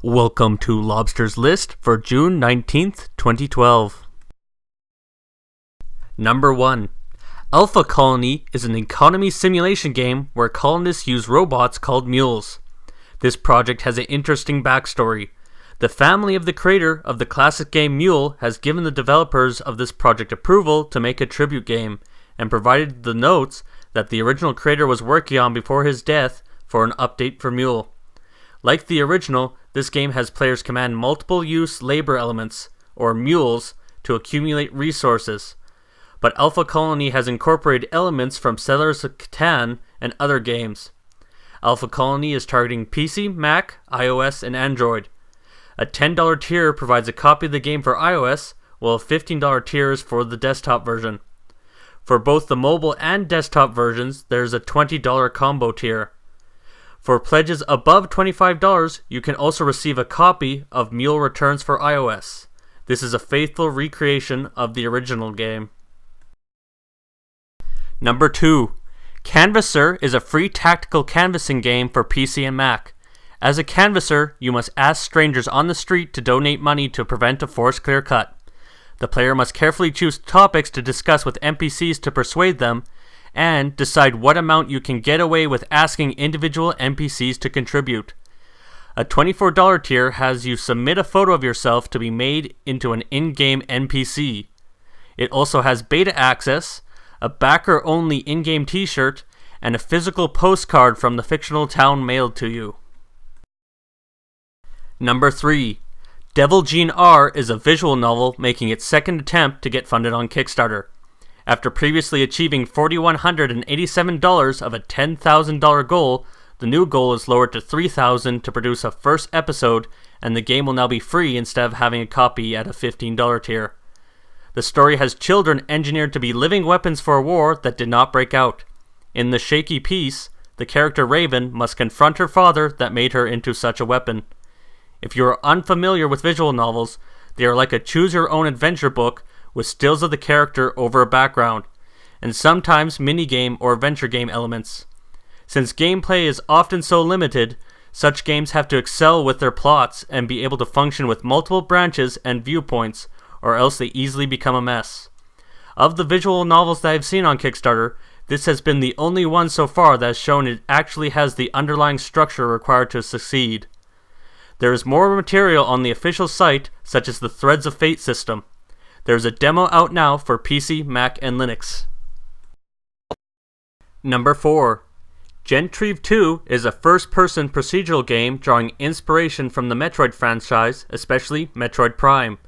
Welcome to Lobster's list for June 19th, 2012. Number 1. Alpha Colony is an economy simulation game where colonists use robots called mules. This project has an interesting backstory. The family of the creator of the classic game M.U.L.E has given the developers of this project approval to make a tribute game, and provided the notes that the original creator was working on before his death for an update for M.U.L.E. Like the original, this game has players command multiple use labor elements, or mules, to accumulate resources. But Alpha Colony has incorporated elements from Settlers of Catan and other games. Alpha Colony is targeting PC, Mac, iOS, and Android. A $10 tier provides a copy of the game for iOS, while a $15 tier is for the desktop version. For both the mobile and desktop versions, there is a $20 combo tier. For pledges above $25, you can also receive a copy of M.U.L.E Returns for iOS. This is a faithful recreation of the original game. Number 2. Canvasser is a free tactical canvassing game for PC and Mac. As a canvasser, you must ask strangers on the street to donate money to prevent a forced clear cut. The player must carefully choose topics to discuss with NPCs to persuade them, and decide what amount you can get away with asking individual NPCs to contribute. A $24 tier has you submit a photo of yourself to be made into an in-game NPC. It also has beta access, a backer-only in-game t-shirt, and a physical postcard from the fictional town mailed to you. Number 3. Devil Gene R is a visual novel making its second attempt to get funded on Kickstarter. After previously achieving $4,187 of a $10,000 goal, the new goal is lowered to $3,000 to produce a first episode, and the game will now be free instead of having a copy at a $15 tier. The story has children engineered to be living weapons for a war that did not break out. In the shaky piece, the character Raven must confront her father that made her into such a weapon. If you are unfamiliar with visual novels, they are like a choose-your-own-adventure book with stills of the character over a background, and sometimes minigame or adventure game elements. Since gameplay is often so limited, such games have to excel with their plots and be able to function with multiple branches and viewpoints, or else they easily become a mess. Of the visual novels that I've seen on Kickstarter, this has been the only one so far that has shown it actually has the underlying structure required to succeed. There is more material on the official site, such as the Threads of Fate system. There is a demo out now for PC, Mac, and Linux. Number 4. Gentrieve 2 is a first-person procedural game drawing inspiration from the Metroid franchise, especially Metroid Prime.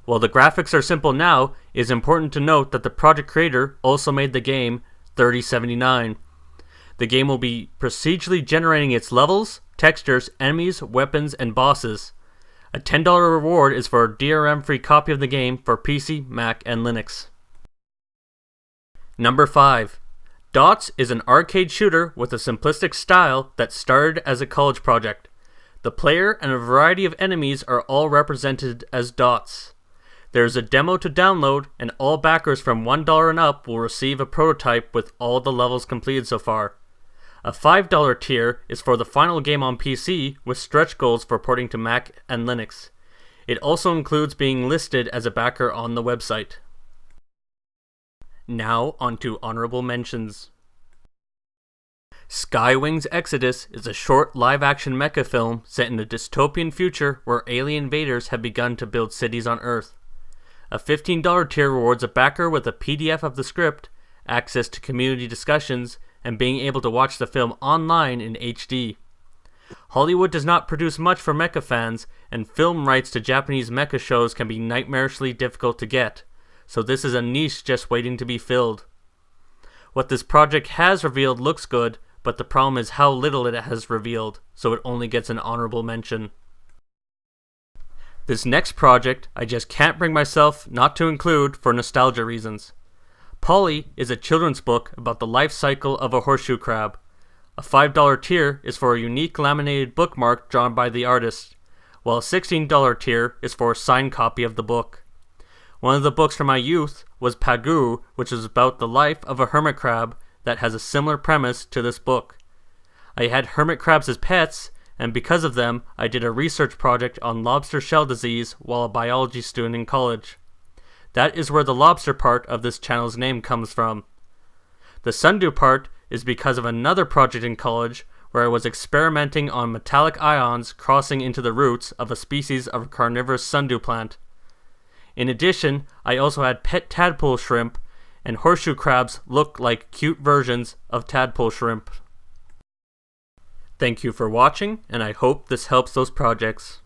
While the graphics are simple now, it is important to note that the project creator also made the game 3079. The game will be procedurally generating its levels, textures, enemies, weapons, and bosses. A $10 reward is for a DRM-free copy of the game for PC, Mac, and Linux. Number 5. Dots is an arcade shooter with a simplistic style that started as a college project. The player and a variety of enemies are all represented as dots. There is a demo to download, and all backers from $1 and up will receive a prototype with all the levels completed so far. A $5 tier is for the final game on PC with stretch goals for porting to Mac and Linux. It also includes being listed as a backer on the website. Now onto honorable mentions. SKYWINGS Exodus is a short live-action mecha film set in a dystopian future where alien invaders have begun to build cities on Earth. A $15 tier rewards a backer with a PDF of the script, access to community discussions, and being able to watch the film online in HD. Hollywood does not produce much for mecha fans, and film rights to Japanese mecha shows can be nightmarishly difficult to get, so this is a niche just waiting to be filled. What this project has revealed looks good, but the problem is how little it has revealed, so it only gets an honorable mention. This next project I just can't bring myself not to include for nostalgia reasons. M.U.L.E is a children's book about the life cycle of a horseshoe crab. A $5 tier is for a unique laminated bookmark drawn by the artist, while a $16 tier is for a signed copy of the book. One of the books from my youth was Pagoo, which is about the life of a hermit crab that has a similar premise to this book. I had hermit crabs as pets, and because of them, I did a research project on lobster shell disease while a biology student in college. That is where the lobster part of this channel's name comes from. The sundew part is because of another project in college where I was experimenting on metallic ions crossing into the roots of a species of carnivorous sundew plant. In addition, I also had pet tadpole shrimp, and horseshoe crabs look like cute versions of tadpole shrimp. Thank you for watching, and I hope this helps those projects.